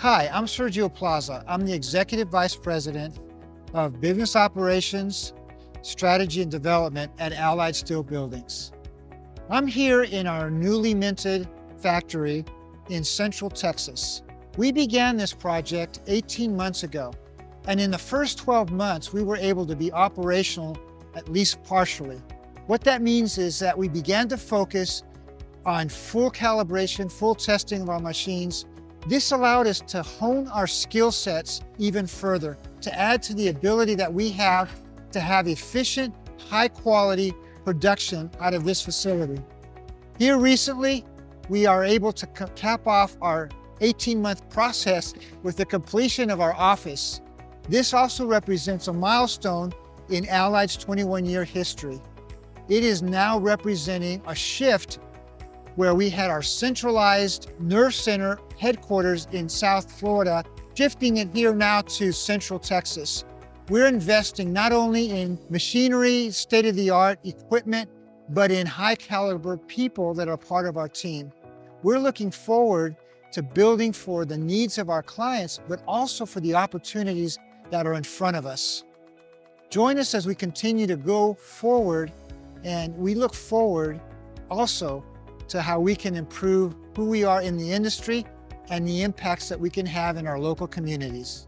Hi, I'm Sergio Plaza. I'm the Executive Vice President of Business Operations, Strategy and Development at Allied Steel Buildings. I'm here in our newly minted factory in Central Texas. We began this project 18 months ago, and in the first 12 months, we were able to be operational at least partially. What that means is that we began to focus on full calibration, full testing of our machines. This allowed us to hone our skill sets even further, to add to the ability that we have to have efficient, high quality production out of this facility. Here recently, we are able to cap off our 18-month process with the completion of our office. This also represents a milestone in Allied's 21-year history. It is now representing a shift where we had our centralized nerve center headquarters in South Florida, shifting it here now to Central Texas. We're investing not only in machinery, state-of-the-art equipment, but in high caliber people that are part of our team. We're looking forward to building for the needs of our clients, but also for the opportunities that are in front of us. Join us as we continue to go forward, and we look forward also to how we can improve who we are in the industry and the impacts that we can have in our local communities.